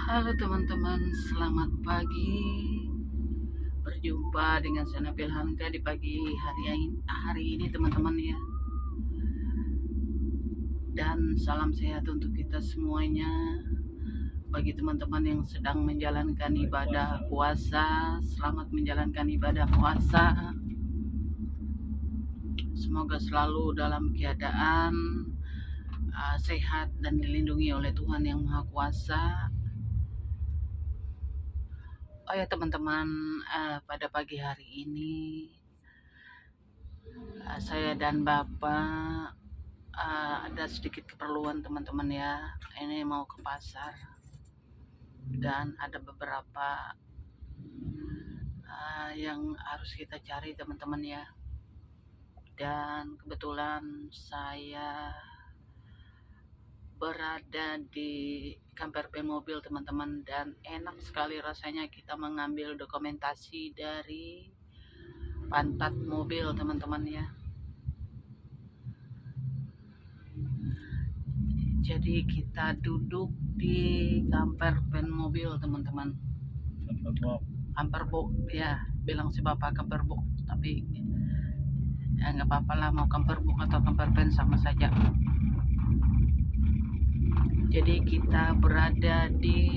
Halo teman-teman, selamat pagi. Berjumpa dengan saya Nabil Hamka di pagi hari ini teman-teman ya. Dan salam sehat untuk kita semuanya. Bagi teman-teman yang sedang menjalankan ibadah puasa, selamat menjalankan ibadah puasa. Semoga selalu dalam keadaan sehat dan dilindungi oleh Tuhan yang Maha Kuasa. Oh ya teman-teman, pada pagi hari ini saya dan Bapak ada sedikit keperluan teman-teman ya. Ini mau ke pasar dan ada beberapa yang harus kita cari teman-teman ya. Dan kebetulan saya berada di campervan mobil teman-teman, dan enak sekali rasanya kita mengambil dokumentasi dari pantat mobil teman-teman ya. Jadi kita duduk di campervan mobil teman-teman. Camperbox ya, bilang si bapak camperbox, tapi ya nggak apa-apa lah, mau camperbox atau campervan sama saja. Jadi kita berada di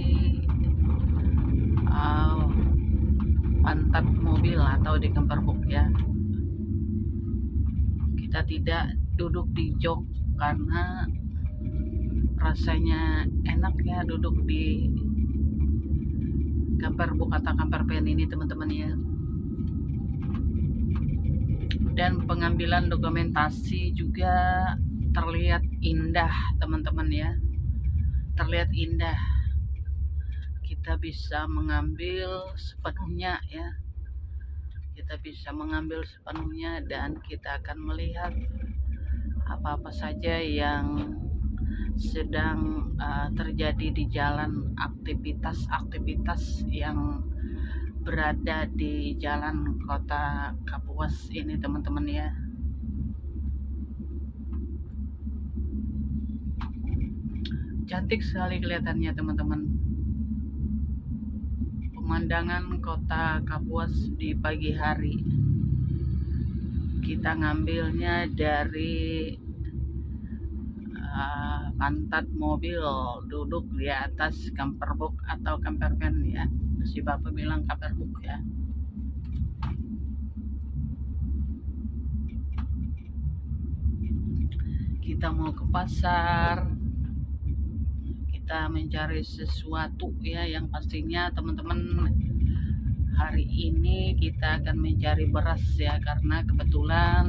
pantat mobil atau di camperbox ya. Kita tidak duduk di jok karena rasanya enak ya duduk di camperbox atau campervan ini teman-teman ya. Dan pengambilan dokumentasi juga terlihat indah teman-teman ya, terlihat indah. Kita bisa mengambil sepenuhnya ya, kita bisa mengambil sepenuhnya dan kita akan melihat apa-apa saja yang sedang terjadi di jalan, aktivitas-aktivitas yang berada di jalan kota Kapuas ini teman-teman ya. Cantik sekali kelihatannya teman-teman, pemandangan kota Kapuas di pagi hari. Kita ngambilnya dari pantat mobil, duduk di atas camperbox atau campervan ya. Si bapak bilang camperbox ya. Kita mau ke pasar, kita mencari sesuatu ya, yang pastinya teman-teman hari ini kita akan mencari beras ya, karena kebetulan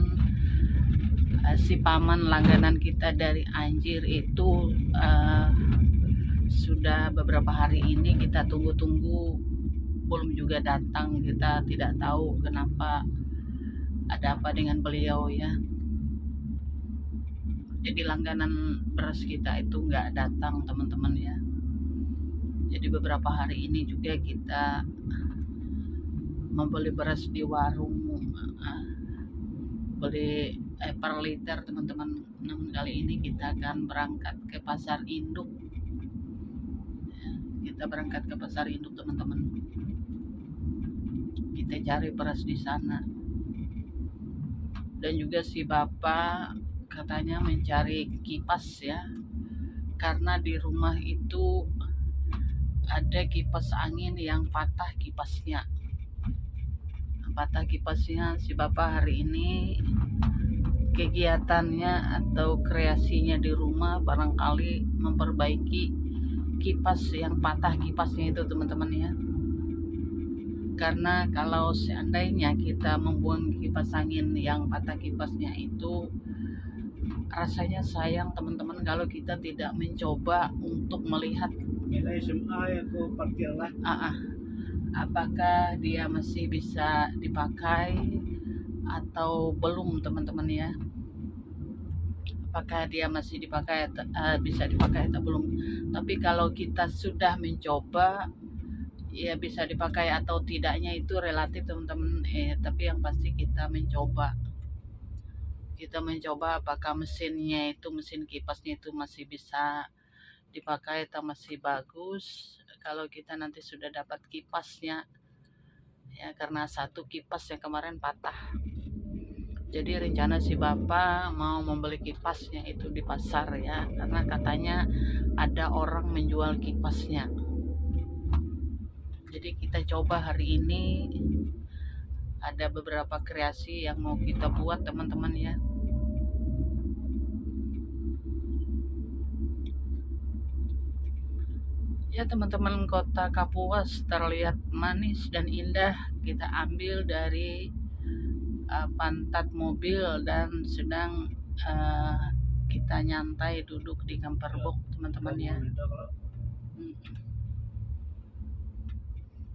si paman langganan kita dari Anjir itu sudah beberapa hari ini kita tunggu-tunggu belum juga datang. Kita tidak tahu kenapa, ada apa dengan beliau ya. Jadi langganan beras kita itu nggak datang teman-teman ya. Jadi beberapa hari ini juga kita membeli beras di warung, beli per liter teman-teman. Namun kali ini kita akan berangkat ke pasar induk ya, kita berangkat ke pasar induk teman-teman. Kita cari beras di sana. Dan juga si bapak katanya mencari kipas ya, karena di rumah itu ada kipas angin yang patah kipasnya. Si bapak hari ini kegiatannya atau kreasinya di rumah barangkali memperbaiki kipas yang patah kipasnya itu teman-teman ya. Karena kalau seandainya kita membuang kipas angin yang patah kipasnya itu, rasanya sayang teman-teman kalau kita tidak mencoba untuk melihat apakah dia masih bisa dipakai atau belum teman-teman ya. Apakah dia masih dipakai, bisa dipakai atau belum. Tapi kalau kita sudah mencoba, ya bisa dipakai atau tidaknya itu relatif teman-teman. Tapi yang pasti kita mencoba apakah mesin kipasnya itu masih bisa dipakai atau masih bagus. kalau kita nanti sudah dapat kipasnya ya, karena satu kipas yang kemarin patah. Jadi rencana si bapak mau membeli kipasnya itu di pasar ya, karena katanya ada orang menjual kipasnya. Jadi kita coba hari ini, ada beberapa kreasi yang mau kita buat teman-teman ya. Ya teman-teman, kota Kapuas terlihat manis dan indah. Kita ambil dari pantat mobil dan sedang kita nyantai duduk di camper box teman-teman ya.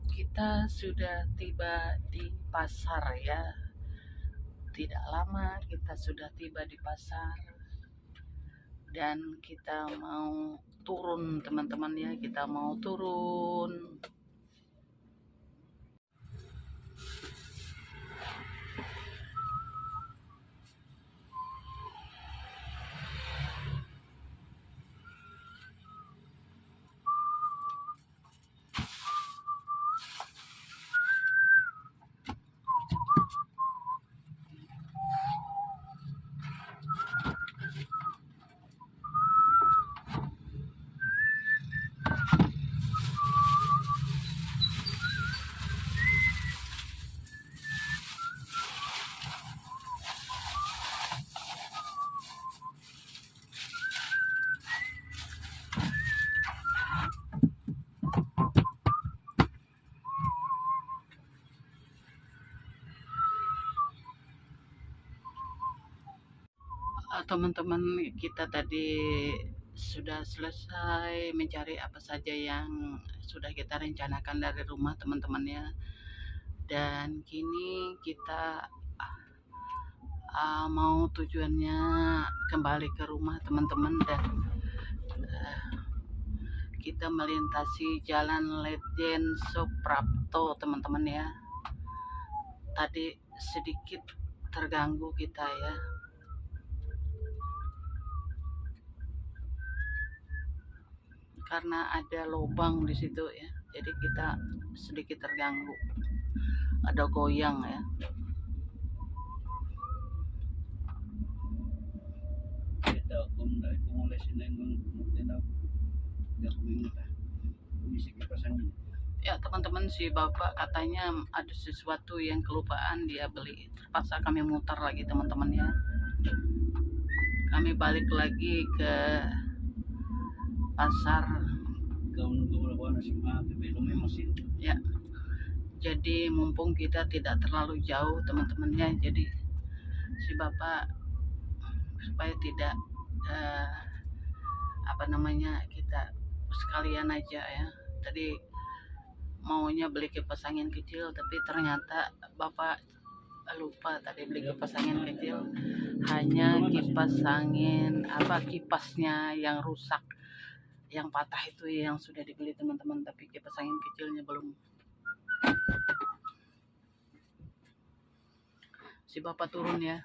Kita sudah tiba di pasar ya. Tidak lama kita sudah tiba di pasar dan kita mau turun teman-teman ya, kita mau turun. Teman-teman, kita tadi sudah selesai mencari apa saja yang sudah kita rencanakan dari rumah teman-teman ya, dan kini kita mau tujuannya kembali ke rumah teman-teman, dan kita melintasi jalan Ledjen Suprapto teman-teman ya. Tadi sedikit terganggu kita ya, karena ada lubang di situ ya, jadi kita sedikit terganggu, ada goyang ya. Ya teman-teman, si bapak katanya ada sesuatu yang kelupaan dia beli, terpaksa kami muter lagi teman-teman ya. Kami balik lagi ke pasar ya. Jadi mumpung kita tidak terlalu jauh teman-teman ya, jadi si bapak supaya tidak kita sekalian aja ya. Tadi maunya beli kipas angin kecil, tapi ternyata bapak lupa tadi beli kipas angin kecil, hanya kipas angin kipasnya yang rusak, yang patah itu yang sudah dibeli teman-teman, tapi kipas angin kecilnya belum. Si bapak turun ya.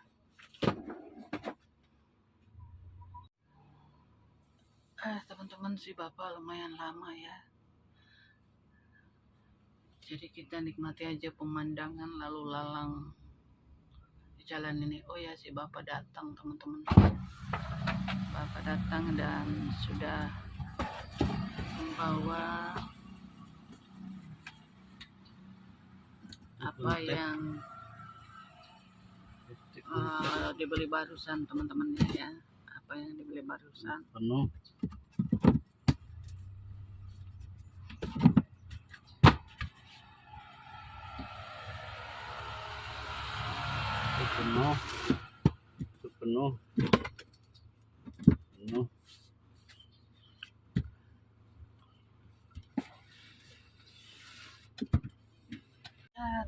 Teman-teman, si bapak lumayan lama ya. Jadi kita nikmati aja pemandangan lalu lalang di jalan ini. Oh ya, si bapak datang teman-teman. Bapak datang dan sudah membawa apa yang dibeli barusan teman-teman ya. Apa yang dibeli barusan penuh. Penuh.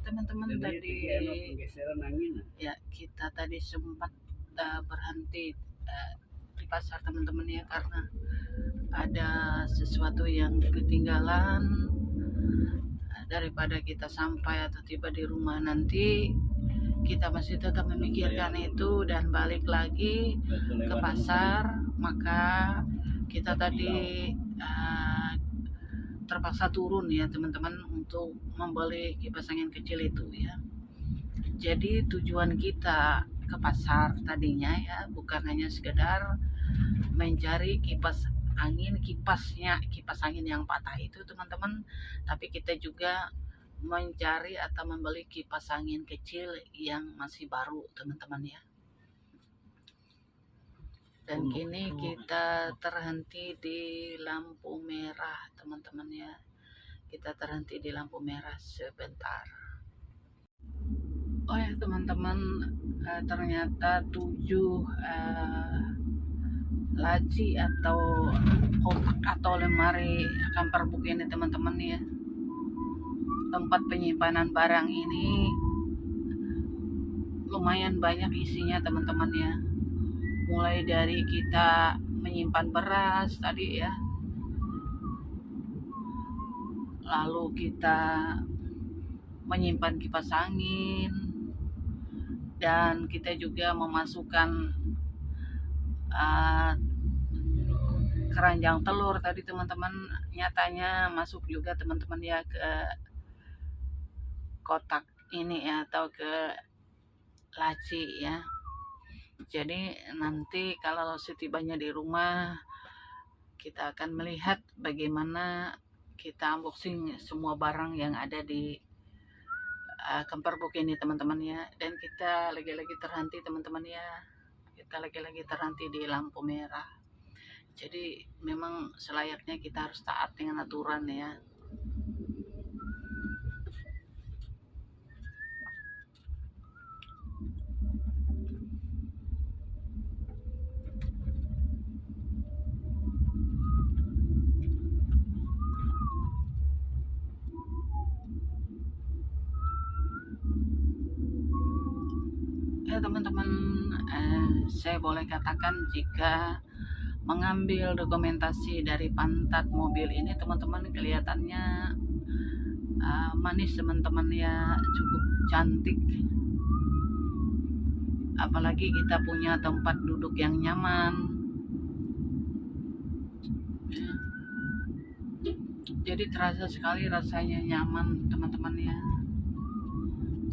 Teman-teman, tadi ya kita tadi sempat berhenti di pasar teman-teman ya, karena ada sesuatu yang ketinggalan. Daripada kita sampai atau tiba di rumah nanti, kita masih tetap memikirkan itu dan balik lagi ke pasar. Maka kita tadi terpaksa turun ya teman-teman untuk membeli kipas angin kecil itu ya. Jadi tujuan kita ke pasar tadinya ya bukan hanya sekedar mencari kipas angin, kipas angin yang patah itu teman-teman, tapi kita juga mencari atau membeli kipas angin kecil yang masih baru teman-teman ya. Dan kini kita terhenti di lampu merah teman-teman ya. Kita terhenti di lampu merah sebentar. Oh ya teman-teman, ternyata 7 laci atau lemari kamper book ini teman-teman ya. Tempat penyimpanan barang ini lumayan banyak isinya teman-teman ya. Mulai dari kita menyimpan beras tadi ya, lalu kita menyimpan kipas angin, dan kita juga memasukkan keranjang telur tadi teman-teman. Nyatanya masuk juga teman-teman ya ke kotak ini ya, atau ke laci ya. Jadi nanti kalau setibanya di rumah kita akan melihat bagaimana kita unboxing semua barang yang ada di kamper book ini teman-teman ya. Dan kita lagi-lagi terhenti teman-teman ya, kita lagi-lagi terhenti di lampu merah. Jadi memang selayaknya kita harus taat dengan aturan ya. Ya teman-teman, saya boleh katakan jika mengambil dokumentasi dari pantat mobil ini teman-teman, kelihatannya manis teman-teman ya, cukup cantik. Apalagi kita punya tempat duduk yang nyaman. Jadi terasa sekali rasanya nyaman teman-teman ya.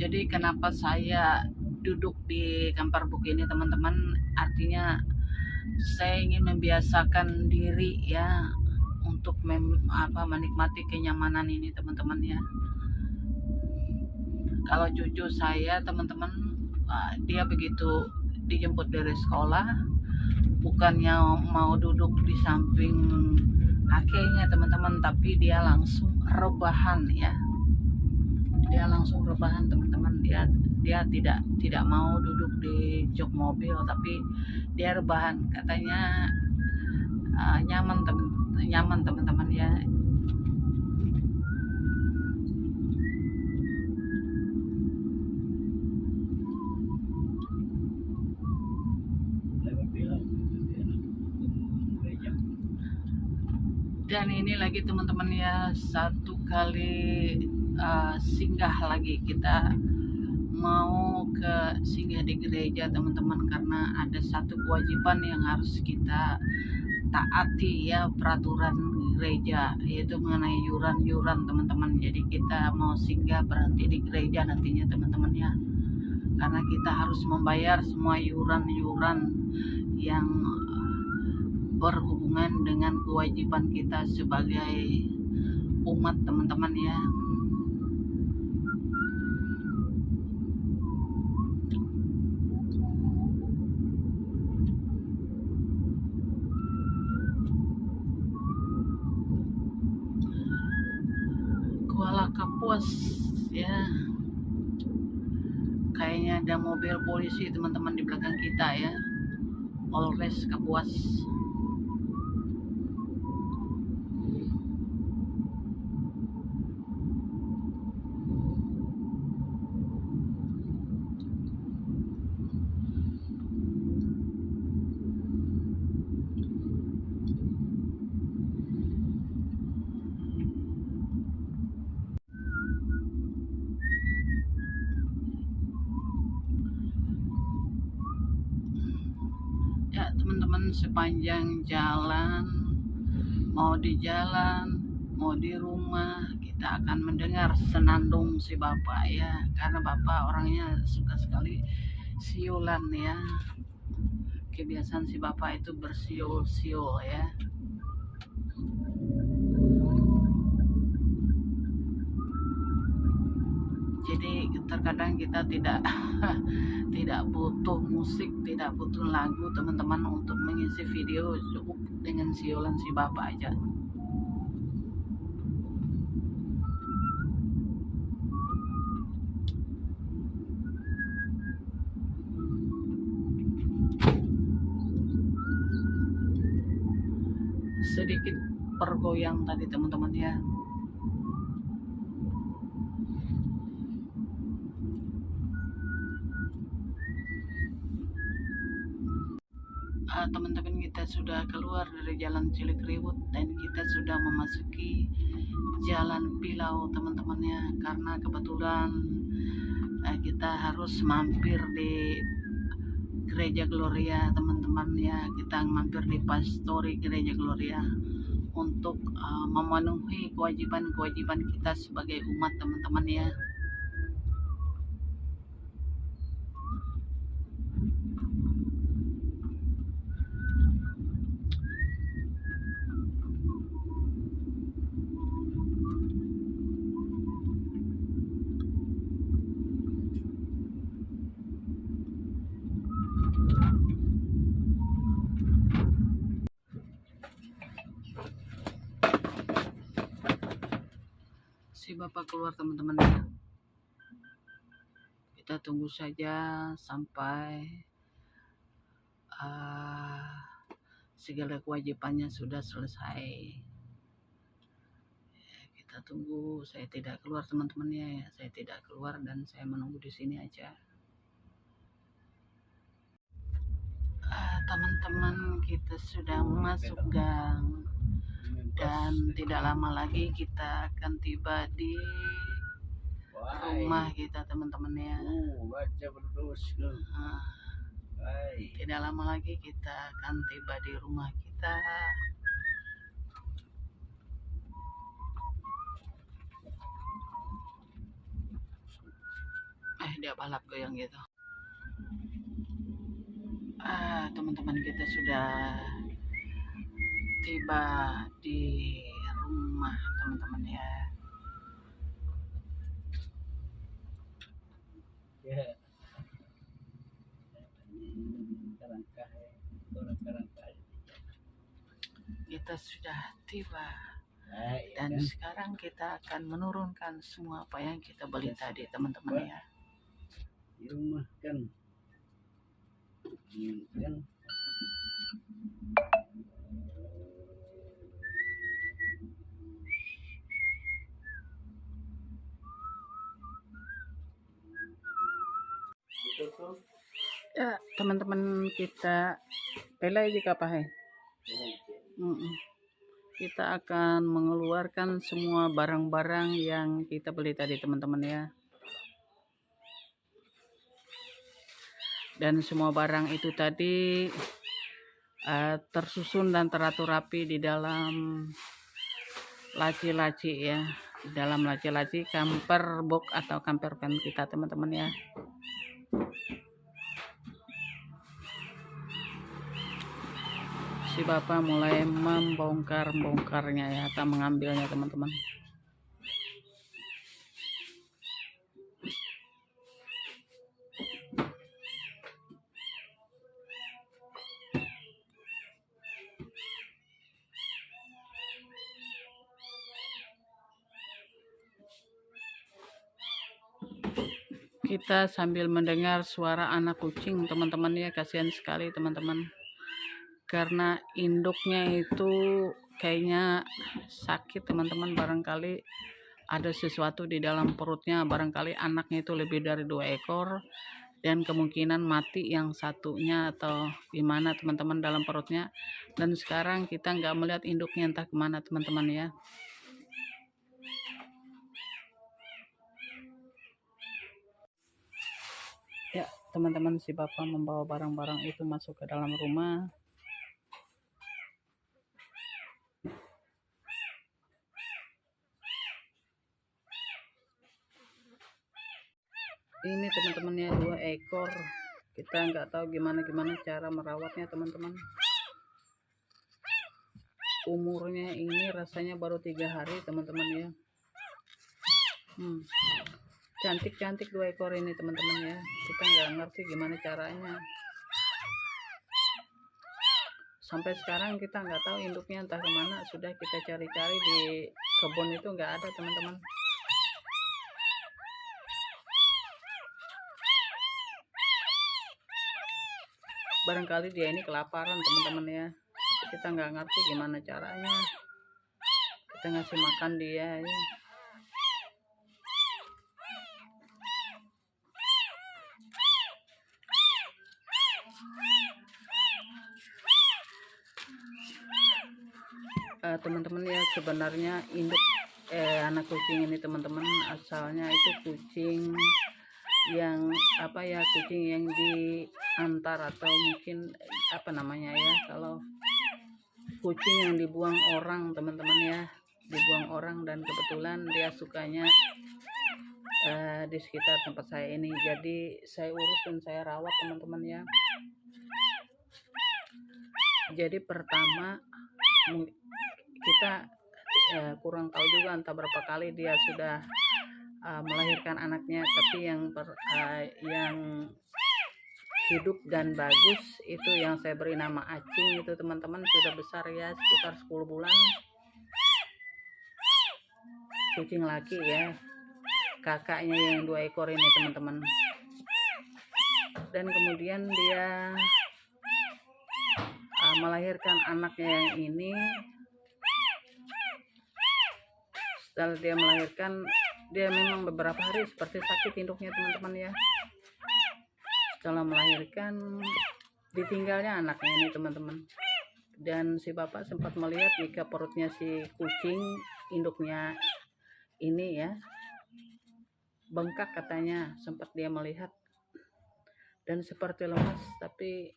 Jadi kenapa saya duduk di kamper book ini teman-teman, artinya saya ingin membiasakan diri ya untuk menikmati kenyamanan ini teman-teman ya. Kalau cucu saya teman-teman, dia begitu dijemput dari sekolah, bukannya mau duduk di samping kakeknya teman-teman, tapi dia langsung rebahan ya. Dia langsung rebahan teman-teman. Dia tidak mau duduk di jok mobil, tapi dia rebahan. Katanya nyaman teman-teman ya. Dan ini lagi teman-teman ya, satu kali singgah lagi, kita mau singgah di gereja teman-teman, karena ada satu kewajiban yang harus kita taati ya, peraturan gereja, yaitu mengenai yuran teman-teman. Jadi kita mau singgah berhenti di gereja nantinya teman-teman ya, karena kita harus membayar semua yuran yang berhubungan dengan kewajiban kita sebagai umat teman-teman ya. Kuala Kapuas ya, kayaknya ada mobil polisi teman-teman di belakang kita ya, Polres Kapuas. Ya teman-teman, sepanjang jalan, mau di jalan mau di rumah kita akan mendengar senandung si bapak ya, karena bapak orangnya suka sekali siulan ya. Kebiasaan si bapak itu bersiul-siul ya. Jadi terkadang kita tidak tidak butuh musik, tidak butuh lagu teman-teman untuk mengisi video, cukup dengan siulan si bapak aja. Sedikit pergoyang tadi teman-teman ya. Teman-teman kita sudah keluar dari jalan Cilikriwut dan kita sudah memasuki jalan Pilau teman-teman ya, karena kebetulan kita harus mampir di Gereja Gloria teman-teman ya. Kita mampir di Pastori Gereja Gloria untuk memenuhi kewajiban-kewajiban kita sebagai umat teman-teman ya. Si bapak keluar teman-teman ya. Kita tunggu saja sampai segala kewajibannya sudah selesai. Kita tunggu. Saya tidak keluar teman-teman ya. Saya tidak keluar dan saya menunggu di sini aja. Teman-teman, kita sudah masuk gang dan tidak lama lagi kita akan tiba di rumah kita teman-teman ya. Tidak lama lagi kita akan tiba di rumah kita. Dia balap goyang gitu. Teman-teman, kita sudah tiba di rumah teman-teman ya. Kita sudah tiba dan sekarang kita akan menurunkan semua apa yang kita beli tadi teman-teman ya. Di rumah kan ya teman-teman, kita pelai jika pakai kita akan mengeluarkan semua barang-barang yang kita beli tadi teman-teman ya. Dan semua barang itu tadi tersusun dan teratur rapi di dalam laci-laci ya, di dalam laci-laci camper box atau camper van kita teman-teman ya. Si bapak mulai membongkarnya ya, atau mengambilnya teman-teman. Kita sambil mendengar suara anak kucing teman-teman ya, kasihan sekali teman-teman, karena induknya itu kayaknya sakit teman-teman. Barangkali ada sesuatu di dalam perutnya, barangkali anaknya itu lebih dari 2 ekor dan kemungkinan mati yang satunya atau gimana teman-teman dalam perutnya. Dan sekarang kita nggak melihat induknya entah kemana teman-teman ya. Ya teman-teman, si bapak membawa barang-barang itu masuk ke dalam rumah. Ini teman-temannya 2 ekor. Kita nggak tahu gimana cara merawatnya teman-teman. Umurnya ini rasanya baru 3 hari teman-teman ya. Cantik-cantik 2 ekor ini teman-teman ya. Kita nggak ngerti gimana caranya. Sampai sekarang kita nggak tahu induknya entah kemana. Sudah kita cari-cari di kebun itu nggak ada teman-teman. Barangkali dia ini kelaparan teman-teman ya. Kita nggak ngerti gimana caranya. Kita ngasih makan dia ya. Teman-teman ya, sebenarnya induk anak kucing ini teman-teman asalnya itu kucing yang kucing yang diantar atau mungkin apa namanya ya, kalau kucing yang dibuang orang teman-teman ya, dibuang orang, dan kebetulan dia sukanya di sekitar tempat saya ini, jadi saya urus dan saya rawat teman-teman ya. Jadi pertama kita kurang tahu juga entah berapa kali dia sudah melahirkan anaknya, tapi yang hidup dan bagus itu yang saya beri nama Acing itu teman-teman, sudah besar ya, sekitar 10 bulan. Kucing laki ya, kakaknya yang 2 ekor ini teman-teman. Dan kemudian dia melahirkan anaknya yang ini. Setelah dia melahirkan, dia memang beberapa hari seperti sakit induknya teman-teman ya. Setelah melahirkan, ditinggalnya anaknya ini teman-teman. Dan si bapak sempat melihat jika perutnya si kucing induknya ini ya bengkak katanya, sempat dia melihat dan seperti lemas. Tapi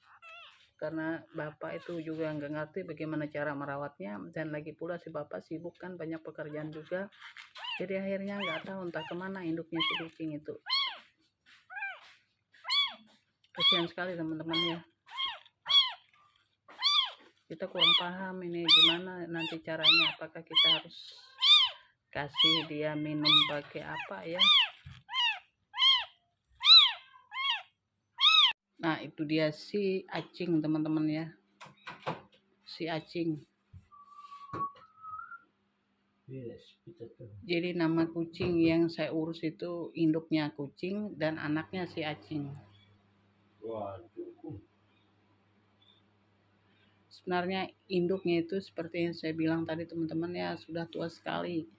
karena bapak itu juga nggak ngerti bagaimana cara merawatnya, dan lagi pula si bapak sibuk kan, banyak pekerjaan juga, jadi akhirnya nggak tahu entah kemana induknya si kucing itu. Kasihan sekali teman-teman ya. Kita kurang paham ini gimana nanti caranya, apakah kita harus kasih dia minum pakai apa ya. Nah itu dia si Acing teman-teman ya, si Acing. Jadi nama kucing yang saya urus itu induknya kucing dan anaknya si Acing. Sebenarnya induknya itu seperti yang saya bilang tadi teman-teman ya, sudah tua sekali.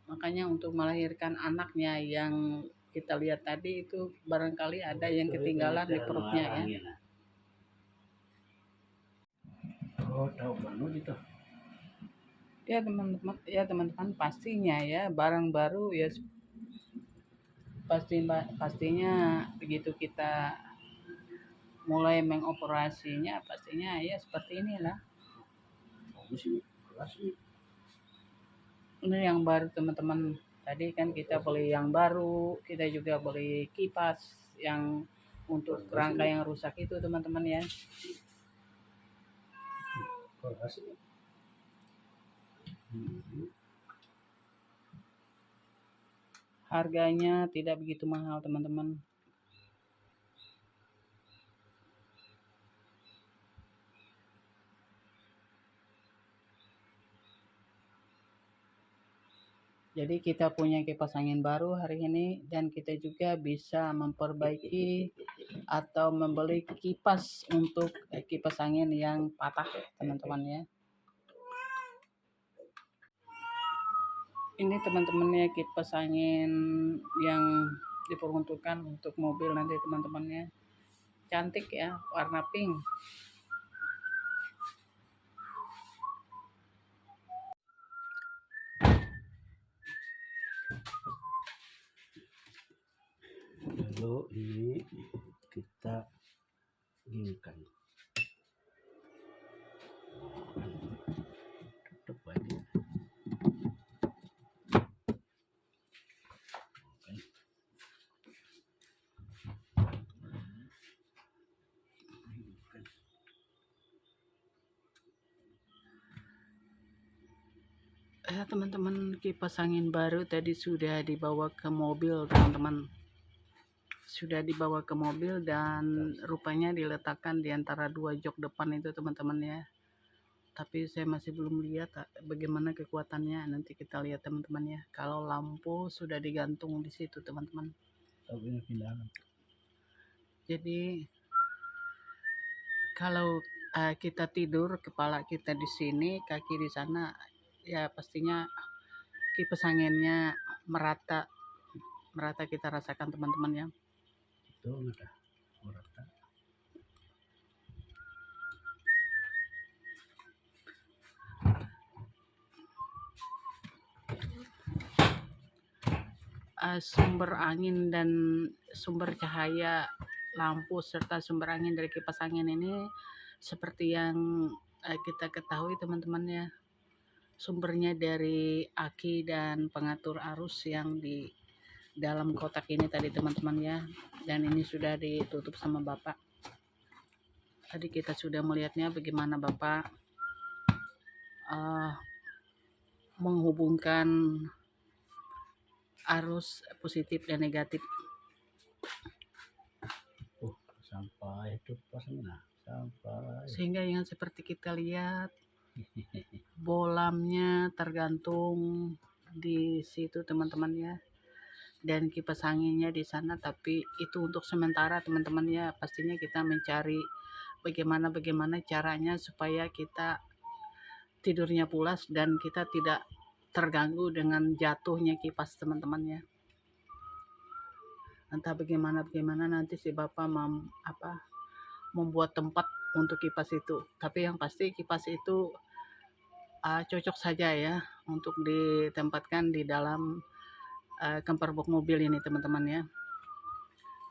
Makanya untuk melahirkan anaknya yang kita lihat tadi itu barangkali ada yang ketinggalan di perutnya ya. Oh, tahu baru gitu. Ya teman-teman pastinya ya, barang baru ya pastinya begitu kita mulai mengoperasinya, pastinya ya seperti inilah. Ini yang baru teman-teman. Tadi kan kita beli yang baru, kita juga beli kipas yang untuk kerangka yang rusak itu teman-teman ya. Harganya tidak begitu mahal teman-teman. Jadi kita punya kipas angin baru hari ini, dan kita juga bisa memperbaiki atau membeli kipas untuk kipas angin yang patah teman-teman ya. Ini teman-temannya kipas angin yang diperuntukkan untuk mobil nanti teman-temannya. Cantik ya, warna pink. Lalu ini kita dinginkan. Tutup aja. Ya teman-teman, kipas angin baru tadi sudah dibawa ke mobil teman-teman. Sudah dibawa ke mobil dan rupanya diletakkan di antara 2 jok depan itu teman-teman ya. Tapi saya masih belum lihat bagaimana kekuatannya. Nanti kita lihat teman-teman ya. Kalau lampu sudah digantung di situ teman-teman. Jadi kalau kita tidur, kepala kita di sini, kaki di sana, ya pastinya kipas anginnya merata kita rasakan teman-teman ya. Itu udah merata. Sumber angin dan sumber cahaya lampu serta sumber angin dari kipas angin ini seperti yang kita ketahui teman-teman ya, sumbernya dari aki dan pengatur arus yang di dalam kotak ini tadi teman-teman ya. Dan ini sudah ditutup sama bapak. Tadi kita sudah melihatnya bagaimana bapak menghubungkan arus positif dan negatif. Sampai itu pasangnya sampai. Sehingga yang seperti kita lihat bolamnya tergantung di situ teman-teman ya. Dan kipas anginnya di sana, tapi itu untuk sementara teman-teman ya. Pastinya kita mencari bagaimana caranya supaya kita tidurnya pulas dan kita tidak terganggu dengan jatuhnya kipas teman-teman ya. Entah bagaimana nanti si bapak membuat tempat untuk kipas itu. Tapi yang pasti kipas itu cocok saja ya untuk ditempatkan di dalam camper box mobil ini teman-teman ya.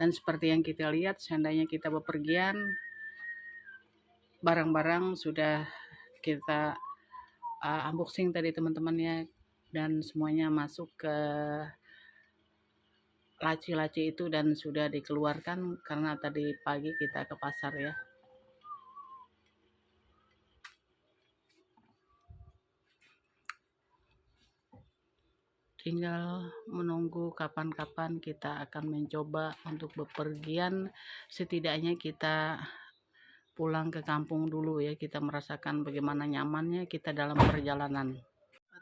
Dan seperti yang kita lihat, seandainya kita bepergian, barang-barang sudah kita unboxing tadi teman-teman ya, dan semuanya masuk ke laci-laci itu dan sudah dikeluarkan karena tadi pagi kita ke pasar ya. Tinggal menunggu kapan-kapan kita akan mencoba untuk bepergian, setidaknya kita pulang ke kampung dulu ya, kita merasakan bagaimana nyamannya kita dalam perjalanan.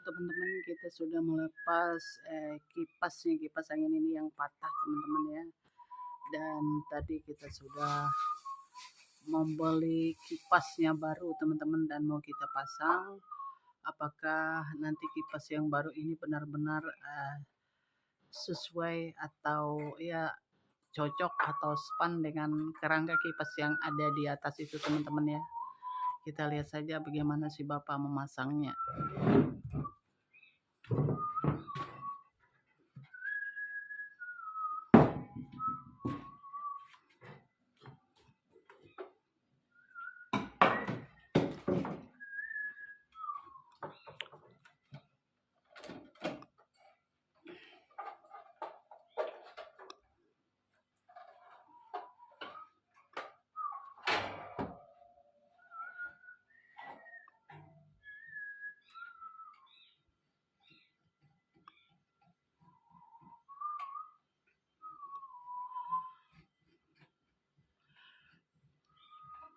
Teman-teman, kita sudah melepas kipas angin ini yang patah teman-teman ya. Dan tadi kita sudah membeli kipasnya baru teman-teman dan mau kita pasang. Apakah nanti kipas yang baru ini benar-benar sesuai atau ya cocok atau span dengan kerangka kipas yang ada di atas itu teman-teman ya. Kita lihat saja bagaimana si bapak memasangnya.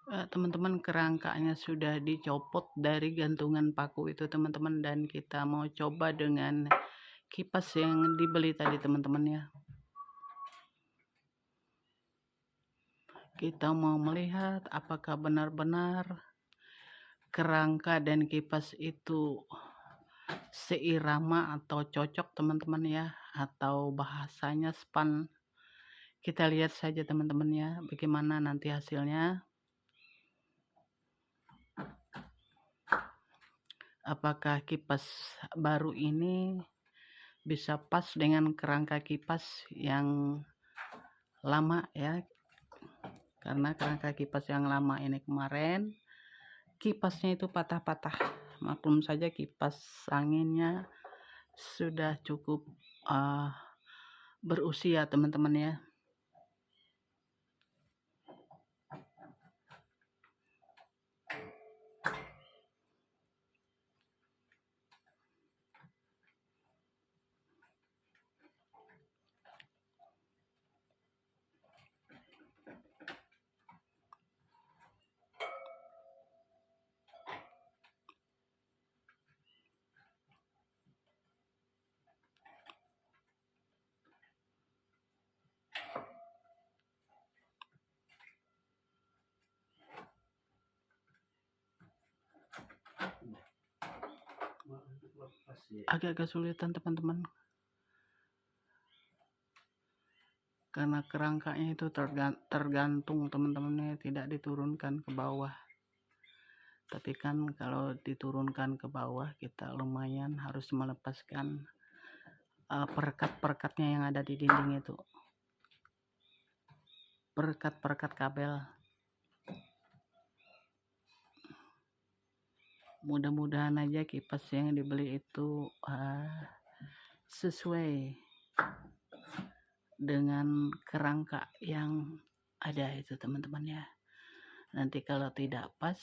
Teman-teman, kerangkanya sudah dicopot dari gantungan paku itu teman-teman, dan kita mau coba dengan kipas yang dibeli tadi teman-teman ya. Kita mau melihat apakah benar-benar kerangka dan kipas itu seirama atau cocok teman-teman ya, atau bahasanya span. Kita lihat saja teman-teman ya bagaimana nanti hasilnya. Apakah kipas baru ini bisa pas dengan kerangka kipas yang lama ya. Karena kerangka kipas yang lama ini kemarin kipasnya itu patah-patah. Maklum saja kipas anginnya sudah cukup berusia teman-teman ya. agak kesulitan teman-teman, karena kerangkanya itu tergantung teman-temannya, tidak diturunkan ke bawah. Tapi kan kalau diturunkan ke bawah kita lumayan harus melepaskan perekat-perekatnya yang ada di dinding itu, perekat-perekat kabel. Mudah-mudahan aja kipas yang dibeli itu sesuai dengan kerangka yang ada itu teman-teman ya. Nanti kalau tidak pas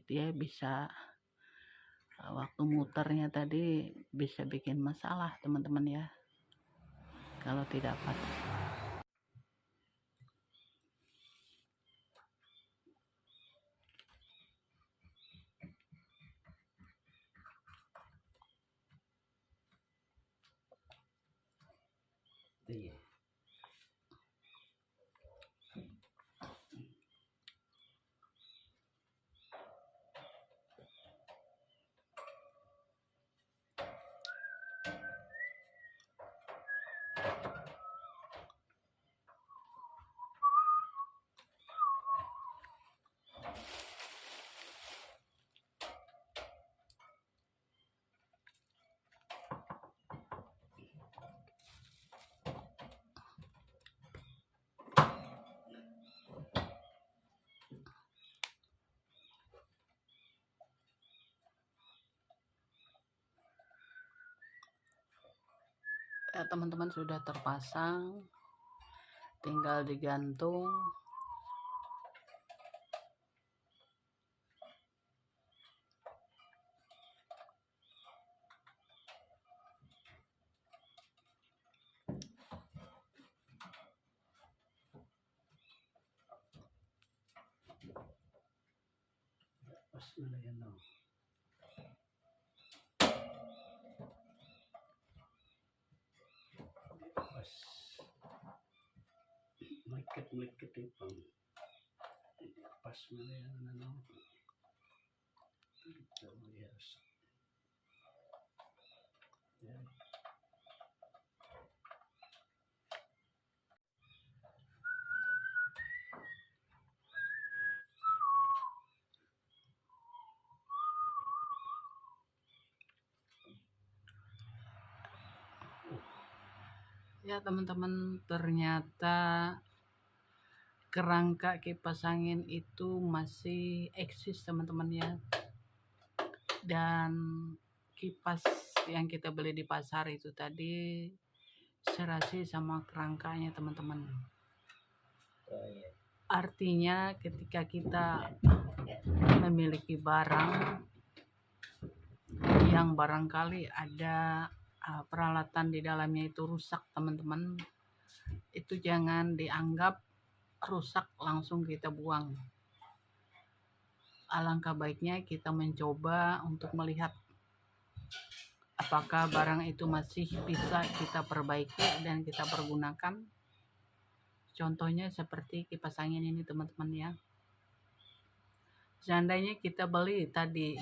dia bisa waktu muternya tadi bisa bikin masalah teman-teman ya, kalau tidak pas. Iya. Ya teman-teman, sudah terpasang, tinggal digantung. Pas nelayan dong. Pas meliket itu pas nelayan dong. Itu ya. Ya teman-teman, ternyata kerangka kipas angin itu masih eksis teman-teman ya. Dan kipas yang kita beli di pasar itu tadi serasi sama kerangkanya teman-teman. Artinya ketika kita memiliki barang yang barangkali ada peralatan di dalamnya itu rusak teman-teman, itu jangan dianggap rusak langsung kita buang. Alangkah baiknya kita mencoba untuk melihat apakah barang itu masih bisa kita perbaiki dan kita pergunakan. Contohnya seperti kipas angin ini teman-teman ya. Seandainya kita beli tadi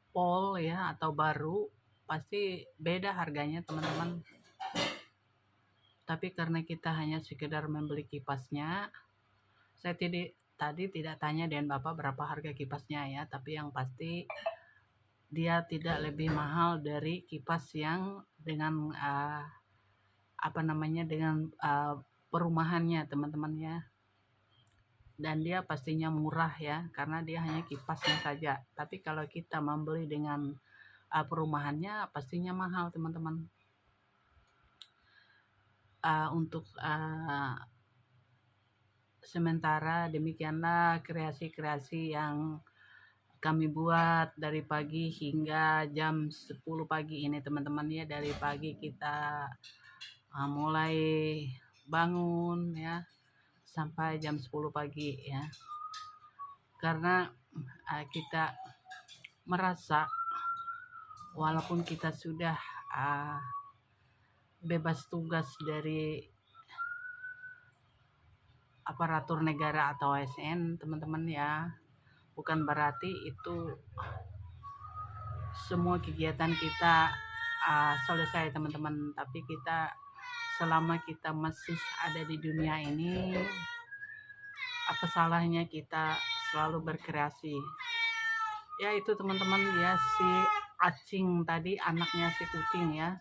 pol ya atau baru, pasti beda harganya teman-teman. Tapi karena kita hanya sekedar membeli kipasnya, saya tadi tidak tanya dengan Bapak berapa harga kipasnya ya, tapi yang pasti dia tidak lebih mahal dari kipas yang dengan dengan perumahannya teman-teman ya. Dan dia pastinya murah ya, karena dia hanya kipasnya saja. Tapi kalau kita membeli dengan perumahannya pastinya mahal teman-teman. Untuk sementara demikianlah kreasi-kreasi yang kami buat dari pagi hingga jam 10 pagi ini teman-teman ya. Dari pagi kita mulai bangun ya sampai jam 10 pagi ya. Karena kita merasa walaupun kita sudah bebas tugas dari aparatur negara atau ASN teman-teman ya, bukan berarti itu semua kegiatan kita selesai teman-teman, tapi kita selama kita masih ada di dunia ini, apa salahnya kita selalu berkreasi. Ya itu teman-teman ya, si Acing tadi anaknya si kucing ya,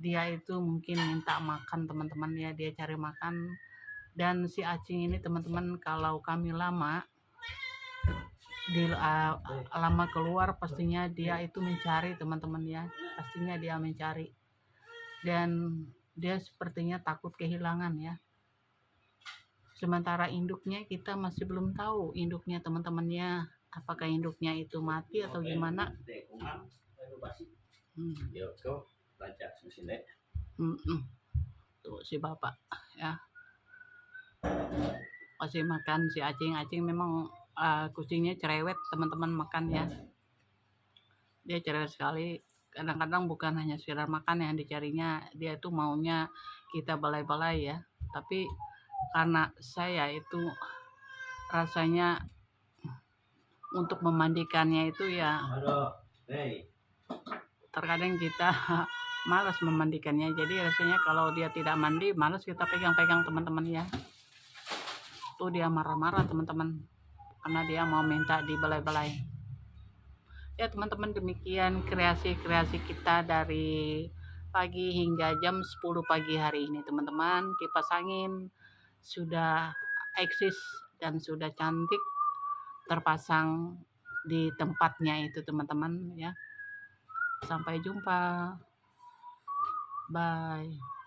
dia itu mungkin minta makan teman-teman ya, dia cari makan. Dan si Acing ini teman-teman, kalau kami lama lama keluar, pastinya dia itu mencari teman-teman ya, pastinya dia mencari, dan dia sepertinya takut kehilangan ya. Sementara induknya kita masih belum tahu induknya teman-temannya, apakah induknya itu mati atau gimana. Tuh si bapak ya kasih makan si Acing. Acing memang kucingnya cerewet teman-teman, makan ya, dia cerewet sekali. Kadang-kadang bukan hanya sekedar makan yang dicarinya, dia tuh maunya kita balai-balai ya. Tapi karena saya itu rasanya untuk memandikannya itu ya, terkadang kita malas memandikannya, jadi rasanya kalau dia tidak mandi malas kita pegang-pegang teman-teman ya. Tuh dia marah-marah teman-teman karena dia mau minta di balai-balai ya teman-teman. Demikian kreasi-kreasi kita dari pagi hingga jam 10 pagi hari ini teman-teman. Kipas angin sudah eksis dan sudah cantik terpasang di tempatnya itu teman-teman ya. Sampai jumpa, bye.